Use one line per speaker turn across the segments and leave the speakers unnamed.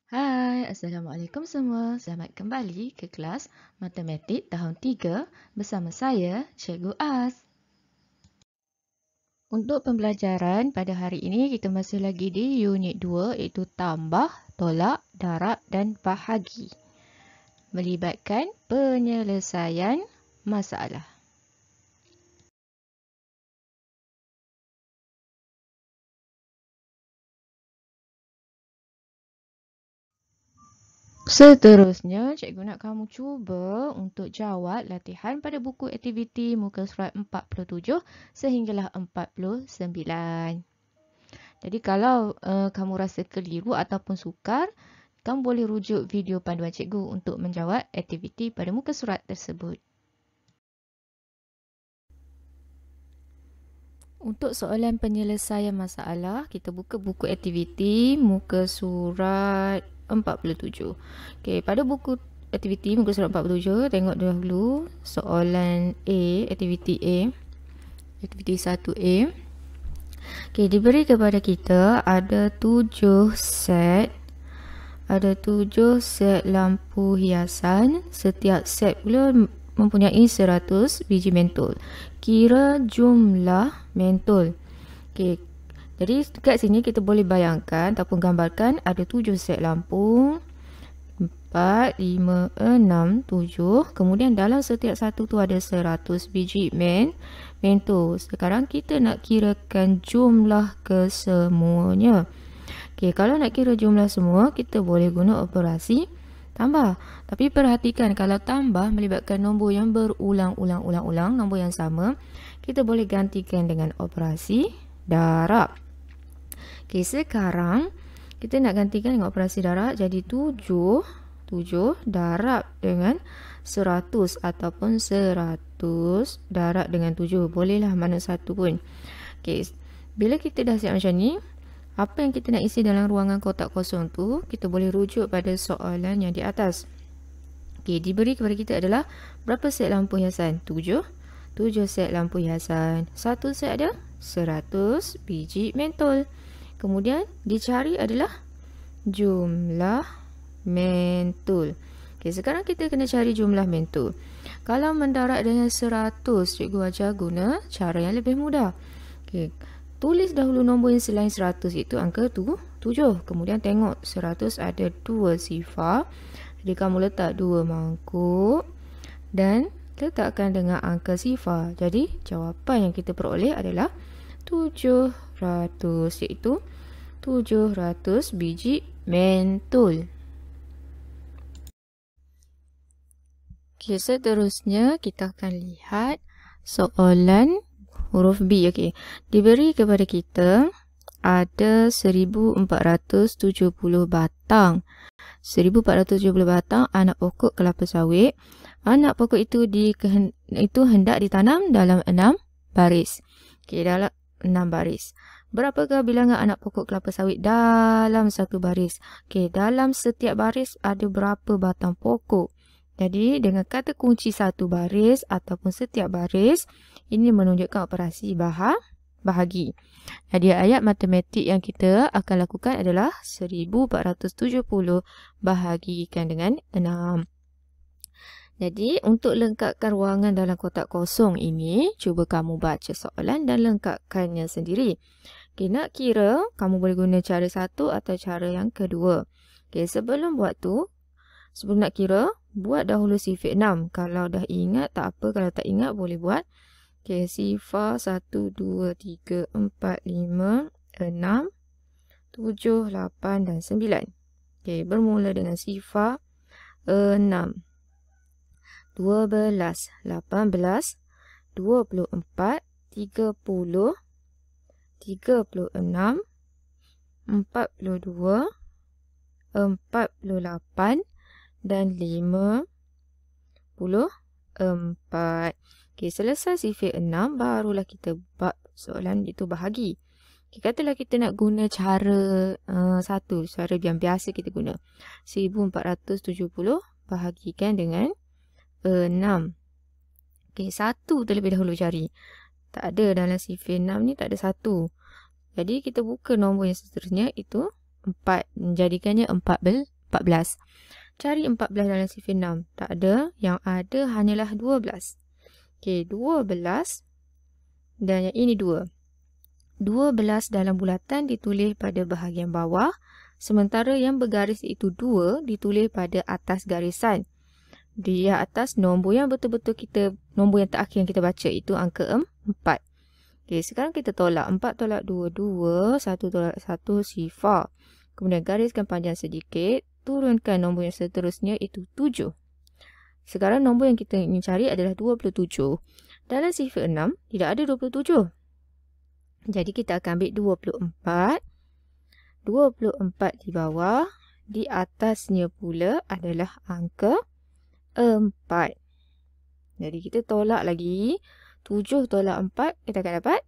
Hai, Assalamualaikum semua. Selamat kembali ke kelas Matematik tahun 3 bersama saya, Cikgu Az. Untuk pembelajaran pada hari ini, kita masih lagi di unit 2 iaitu tambah, tolak, darab dan bahagi. Melibatkan penyelesaian masalah. Seterusnya, cikgu nak kamu cuba untuk jawab latihan pada buku aktiviti muka surat 47 sehinggalah 49. Jadi kalau kamu rasa keliru ataupun sukar, kamu boleh rujuk video panduan cikgu untuk menjawab aktiviti pada muka surat tersebut. Untuk soalan penyelesaian masalah, kita buka buku aktiviti muka surat 47. Okey, pada buku aktiviti muka surat 47, tengok dahulu soalan A, aktiviti A. Aktiviti 1A. Okey, diberi kepada kita ada 7 set. Ada 7 set lampu hiasan. Setiap set pula mempunyai 100 biji mentol. Kira jumlah mentol. Okey. Jadi dekat sini kita boleh bayangkan ataupun gambarkan ada 7 set lampu. 4, 5, 6, 7. Kemudian dalam setiap satu tu ada 100 biji mentol. Sekarang kita nak kirakan jumlah kesemuanya. Okey, kalau nak kira jumlah semua, kita boleh guna operasi tambah. Tapi perhatikan kalau tambah melibatkan nombor yang berulang-ulang, nombor yang sama, kita boleh gantikan dengan operasi darab. Okey, sekarang kita nak gantikan dengan operasi darab jadi 7 darab dengan 100 ataupun 100 darab dengan 7. Bolehlah mana satu pun. Okey, bila kita dah siap macam ni, apa yang kita nak isi dalam ruangan kotak kosong tu, kita boleh rujuk pada soalan yang di atas. Okey, diberi kepada kita adalah berapa set lampu hiasan? 7 set lampu hiasan. Satu set ada 100 biji mentol. Kemudian dicari adalah jumlah mentol. Okey, sekarang kita kena cari jumlah mentol. Kalau mendarat dengan 100, cikgu ajar guna cara yang lebih mudah. Okey, tulis dahulu nombor yang selain 100 itu angka 7. Kemudian tengok 100 ada 2 sifar. Jadi kamu letak 2 mangkuk dan letakkan dengan angka sifar. Jadi jawapan yang kita peroleh adalah 700, iaitu 700 biji mentol. Okey, seterusnya kita akan lihat soalan huruf B. Okey, diberi kepada kita ada 1470 batang. 1470 batang anak pokok kelapa sawit. Anak pokok itu hendak ditanam dalam 6 baris. Okey, dalam 6 baris. Berapakah bilangan anak pokok kelapa sawit dalam satu baris? Okey, dalam setiap baris ada berapa batang pokok? Jadi, dengan kata kunci satu baris ataupun setiap baris, ini menunjukkan operasi bahagi. Jadi, ayat matematik yang kita akan lakukan adalah 1470 bahagikan dengan 6. Jadi, untuk lengkapkan ruangan dalam kotak kosong ini, cuba kamu baca soalan dan lengkapkannya sendiri. Okay, nak kira, kamu boleh guna cara satu atau cara yang kedua. Okay, sebelum nak kira, buat dahulu sifar 6. Kalau dah ingat, tak apa. Kalau tak ingat, boleh buat. Okay, sifar 1, 2, 3, 4, 5, 6, 7, 8 dan 9. Okay, bermula dengan sifar 6. 12, 18, 24, 30, 36, 42, 48 dan 54. Okey, selesai sifar 6, barulah kita buat soalan itu bahagi. Okay, katalah kita nak guna cara cara yang biasa kita guna. 1470 bahagikan dengan 6. Okey, 1 terlebih dahulu cari. Tak ada dalam sifar 6 ni, tak ada 1. Jadi kita buka nombor yang seterusnya, itu 4. Menjadikannya 14. 14. Cari 14 dalam sifir 6. Tak ada. Yang ada hanyalah 12. Okey, 12 dan yang ini 2. 12 dalam bulatan ditulis pada bahagian bawah. Sementara yang bergaris itu 2 ditulis pada atas garisan. Di atas nombor yang betul-betul nombor yang terakhir yang kita baca itu angka 4. Okey, sekarang kita tolak. 4 tolak 2, 2. 1 tolak 1, sifar. Kemudian gariskan panjang sedikit. Turunkan nombor yang seterusnya itu 7. Sekarang nombor yang kita ingin cari adalah 27. Dalam sifir 6 tidak ada 27. Jadi kita akan ambil 24. 24 di bawah. Di atasnya pula adalah angka 4. Jadi kita tolak lagi. 7 tolak 4 kita akan dapat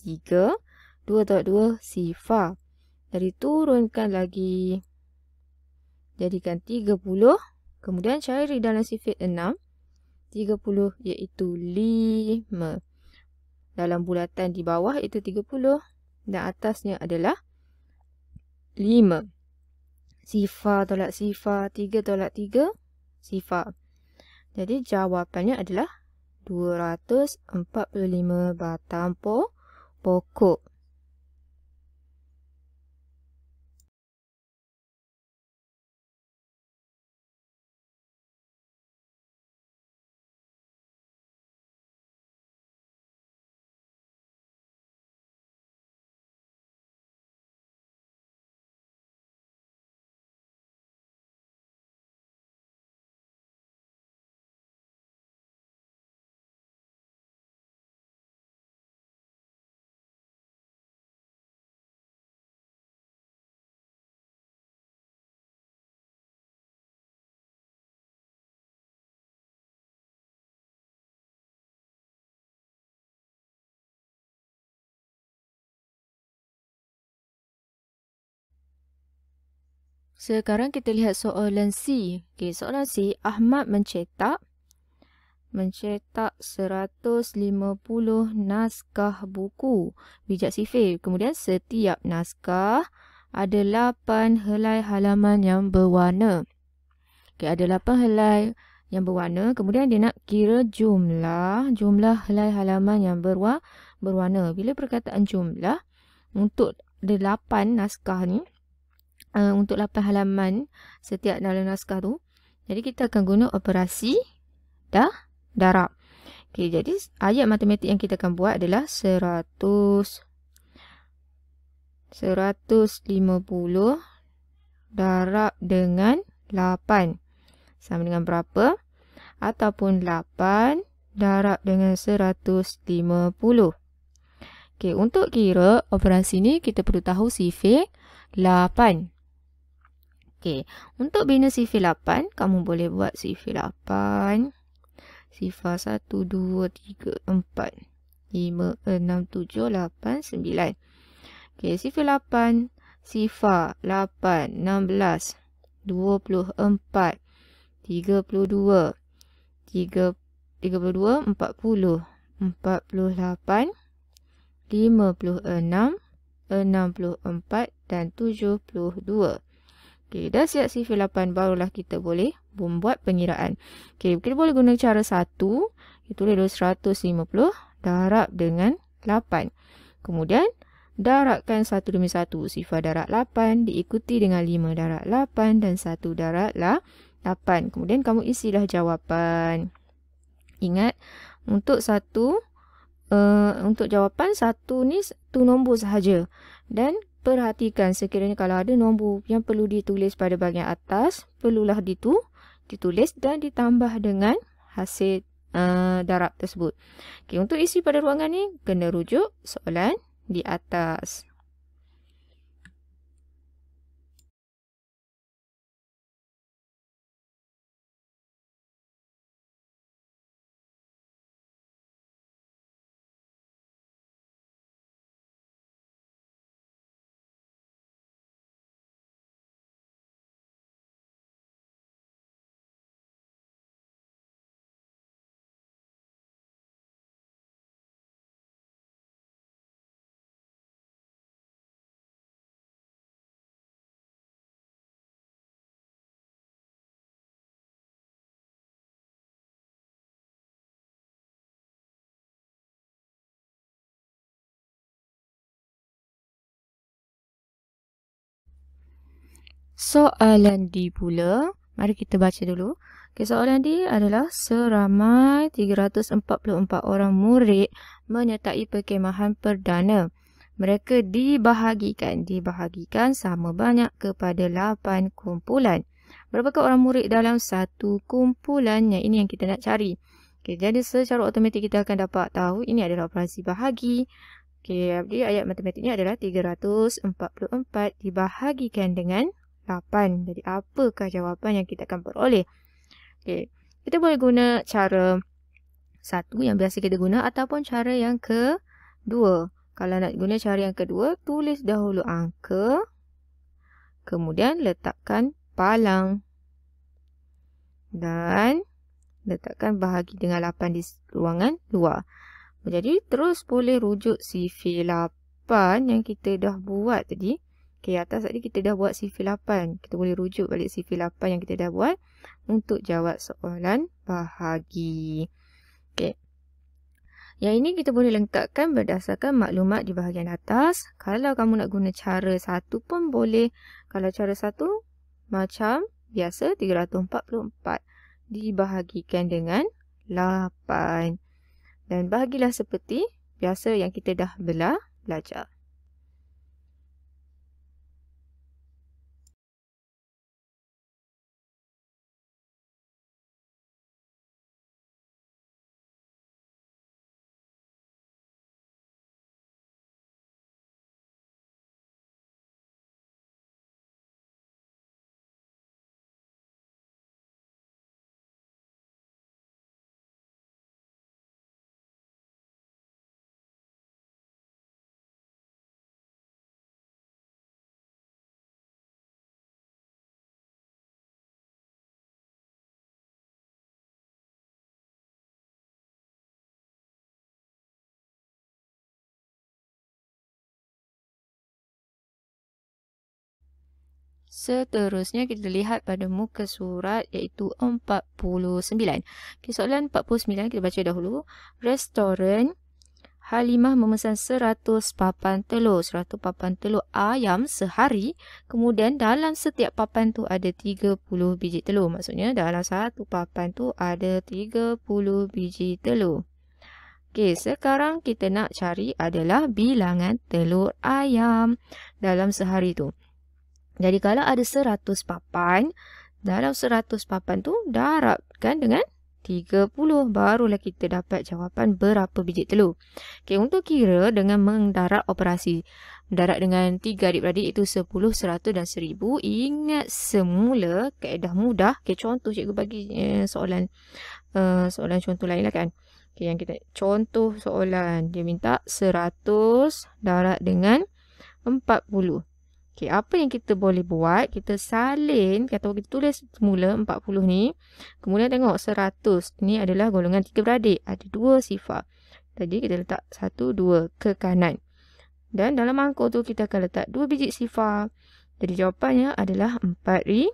3. 2 tolak 2 sifar. Jadi turunkan lagi. Jadikan 30. Kemudian cari dalam sifir 6. 30 iaitu 5. Dalam bulatan di bawah itu 30. Dan atasnya adalah 5. Sifar tolak sifar. 3 tolak 3. Sifar. Jadi jawapannya adalah 245 batang pokok. Sekarang kita lihat soalan C. Okey, soalan C, Ahmad mencetak 150 naskah buku bijak sifir. Kemudian setiap naskah ada 8 helai halaman yang berwarna. Okey, ada 8 helai yang berwarna. Kemudian dia nak kira jumlah helai halaman yang berwarna. Bila perkataan jumlah, untuk 8 naskah ni, untuk 8 halaman setiap dalam naskah tu, jadi kita akan guna operasi darab. Okey, jadi ayat matematik yang kita akan buat adalah 150 darab dengan 8 sama dengan berapa? Ataupun 8 darab dengan 150. Okey, untuk kira operasi ni kita perlu tahu sifir 8. Okey, untuk bina sifir 8, kamu boleh buat sifir 8. Sifar 1, 2, 3, 4, 5, 6, 7, 8, 9. Okey, sifir 8. Sifar 8, 16, 24, 32, 32, 40, 48, 56, 64 dan 72. Okey, dah siap sifir 8, barulah kita boleh membuat pengiraan. Okey, kita boleh guna cara 1. Kita tulis dulu 150 darab dengan 8. Kemudian, darabkan 1 demi 1. Sifar darab 8 diikuti dengan 5 darab 8 dan 1 darab 8. Kemudian, kamu isilah jawapan. Ingat, untuk jawapan 1 ni 1 nombor sahaja. Dan perhatikan sekiranya kalau ada nombor yang perlu ditulis pada bahagian atas, perlulah ditulis dan ditambah dengan hasil darab tersebut. Okey, untuk isi pada ruangan ni, kena rujuk soalan di atas. Soalan D pula. Mari kita baca dulu. Okay, soalan D adalah seramai 344 orang murid menyertai perkemahan perdana. Mereka dibahagikan sama banyak kepada 8 kumpulan. Berapakah orang murid dalam satu kumpulan? Yang ini yang kita nak cari. Okay, jadi secara automatik kita akan dapat tahu ini adalah operasi bahagi. Okay, jadi ayat matematiknya adalah 344 dibahagikan dengan 8. Jadi apakah jawapan yang kita akan peroleh? Okay, kita boleh guna cara satu yang biasa kita guna ataupun cara yang kedua. Kalau nak guna cara yang kedua, tulis dahulu angka, kemudian letakkan palang dan letakkan bahagi dengan 8 di ruangan luar. Jadi terus boleh rujuk sifil 8 yang kita dah buat tadi. Okay, atas tadi kita dah buat sifil 8. Kita boleh rujuk balik sifil 8 yang kita dah buat untuk jawab soalan bahagi. Okay. Yang ini kita boleh lengkapkan berdasarkan maklumat di bahagian atas. Kalau kamu nak guna cara satu pun boleh. Kalau cara satu macam biasa 344 dibahagikan dengan 8. Dan bahagilah seperti biasa yang kita dah belajar. Seterusnya kita lihat pada muka surat iaitu 49. Okay, soalan 49 kita baca dahulu. Restoran Halimah memesan 100 papan telur. 100 papan telur ayam sehari. Kemudian dalam setiap papan tu ada 30 biji telur. Maksudnya dalam satu papan tu ada 30 biji telur. Okay, sekarang kita nak cari adalah bilangan telur ayam dalam sehari tu. Jadi kalau ada 100 papan, dalam 100 papan tu darabkan dengan 30. Barulah kita dapat jawapan berapa biji telur. Okay, untuk kira dengan mendarat operasi. Mendarat dengan 3 adik-beradik itu 10, 100 dan 1000. Ingat semula kaedah mudah. Okay, contoh cikgu bagi soalan contoh lain lah kan. Okay, yang kita contoh soalan. Dia minta 100 darat dengan 40. Okay, apa yang kita boleh buat? Kita salin, atau kita tulis semula 40 ni. Kemudian tengok 100. Ni adalah golongan 3 beradik. Ada 2 sifar. Tadi kita letak 1, 2 ke kanan. Dan dalam mangkuk tu kita akan letak 2 biji sifar. Jadi jawapannya adalah 4000.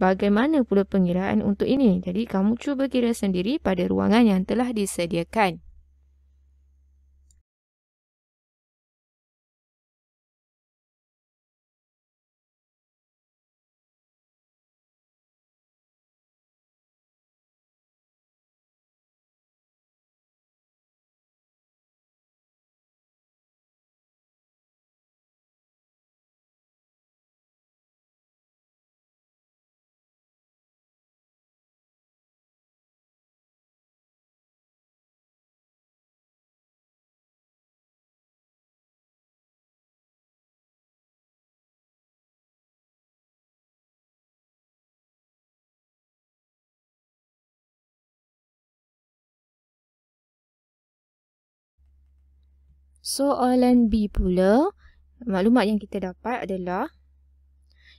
Bagaimana pula pengiraan untuk ini? Jadi kamu cuba kira sendiri pada ruangan yang telah disediakan. Soalan B pula, maklumat yang kita dapat adalah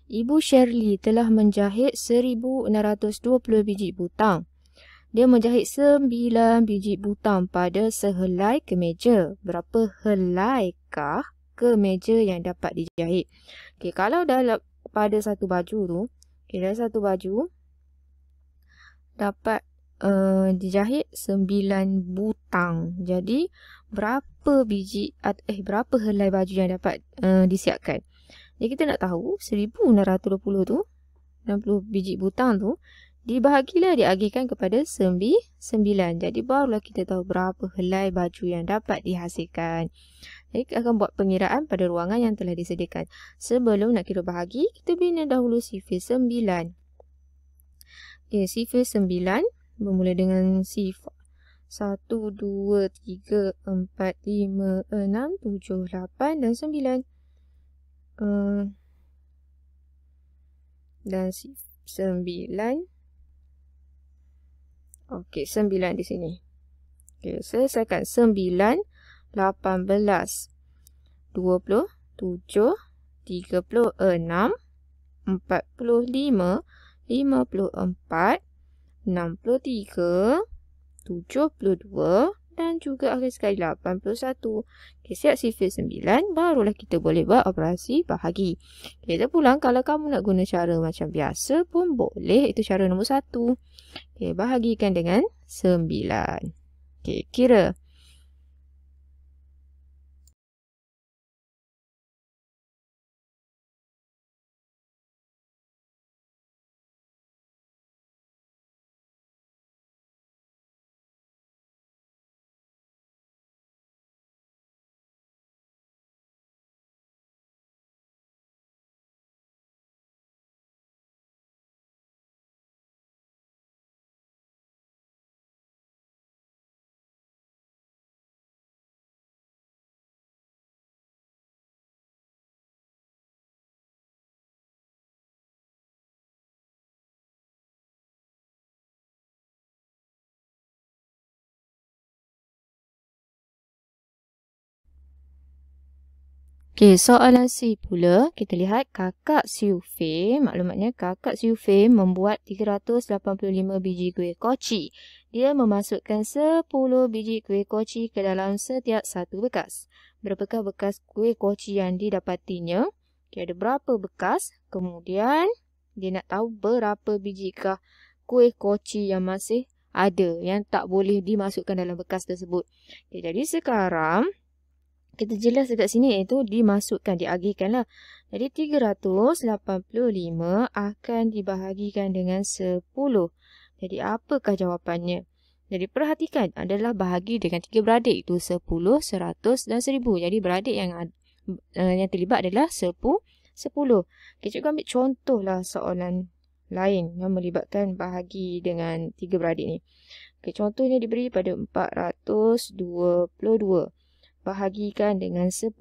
Ibu Shirley telah menjahit 1620 biji butang. Dia menjahit 9 biji butang pada sehelai kemeja. Berapa helaikah kemeja yang dapat dijahit? Okay, kalau dalam pada satu baju tu, okay, dalam satu baju dapat dijahit 9 butang. Jadi berapa biji berapa helai baju yang dapat disiapkan? Jadi kita nak tahu 1620 tu, 60 biji butang tu, dibahagilah diagihkan kepada 9. Jadi barulah kita tahu berapa helai baju yang dapat dihasilkan. Jadi kita akan buat pengiraan pada ruangan yang telah disediakan. Sebelum nak kira bahagi, kita bina dahulu sifir 9. Sifir 9 bermula dengan sifar 1, 2, 3, 4, 5, 6, 7, 8 dan 9. Dan 9. Okey, 9 di sini. Okey, selesaikan 9, 18, 27, 36, 45, 54, 63, 72 dan juga akhir sekali 81. Okay, siap sifir 9, barulah kita boleh buat operasi bahagi. Kita pulang, kalau kamu nak guna cara macam biasa pun boleh. Itu cara nombor 1. Okay, bahagikan dengan 9. Okay, kira. Okey, soalan C pula, kita lihat kakak Siufei, maklumatnya kakak Siufei membuat 385 biji kuih koci. Dia memasukkan 10 biji kuih koci ke dalam setiap satu bekas. Berapakah bekas kuih koci yang didapatinya? Okay, ada berapa bekas? Kemudian, dia nak tahu berapa bijikah kuih koci yang masih ada, yang tak boleh dimasukkan dalam bekas tersebut. Okay, jadi sekarang, kita jelas dekat sini iaitu dimasukkan, diagihkan lah. Jadi 385 akan dibahagikan dengan 10. Jadi apakah jawapannya? Jadi perhatikan, adalah bahagi dengan 3 beradik, itu 10, 100 dan 1000. Jadi beradik yang terlibat adalah 10. Okay, cikgu ambil contohlah soalan lain yang melibatkan bahagi dengan 3 beradik ni. Okay, contohnya diberi pada 422. Bahagikan dengan 10.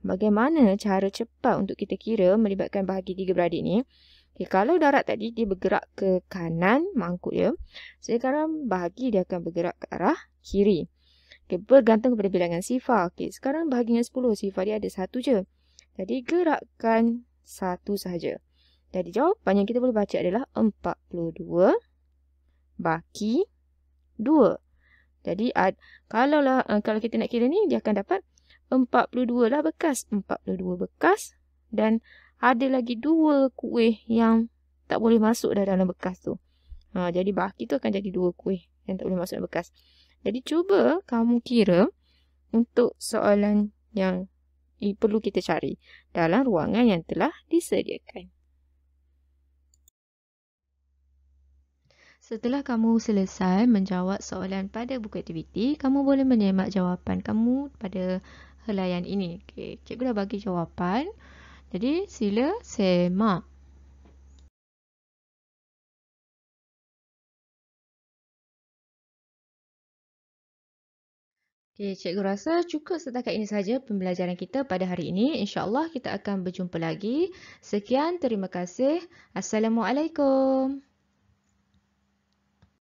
Bagaimana cara cepat untuk kita kira melibatkan bahagi 3 beradik ni? Okay, kalau darat tadi dia bergerak ke kanan, mangkuk dia. Sekarang bahagi dia akan bergerak ke arah kiri. Okay, bergantung kepada bilangan sifar. Okay, sekarang bahagi dengan 10, sifar dia ada 1 je. Jadi gerakkan 1 sahaja. Jadi jawapan yang kita boleh baca adalah 42 baki 2. Jadi kalau kita nak kira ni, dia akan dapat 42 lah bekas. 42 bekas dan ada lagi 2 kuih yang tak boleh masuk dalam bekas tu. Jadi baki tu akan jadi 2 kuih yang tak boleh masuk dalam bekas. Jadi cuba kamu kira untuk soalan yang perlu kita cari dalam ruangan yang telah disediakan. Setelah kamu selesai menjawab soalan pada buku aktiviti, kamu boleh menyemak jawapan kamu pada helaian ini. Okay, cikgu dah bagi jawapan. Jadi, sila semak. Okay, cikgu rasa cukup setakat ini saja pembelajaran kita pada hari ini. InsyaAllah kita akan berjumpa lagi. Sekian, terima kasih. Assalamualaikum.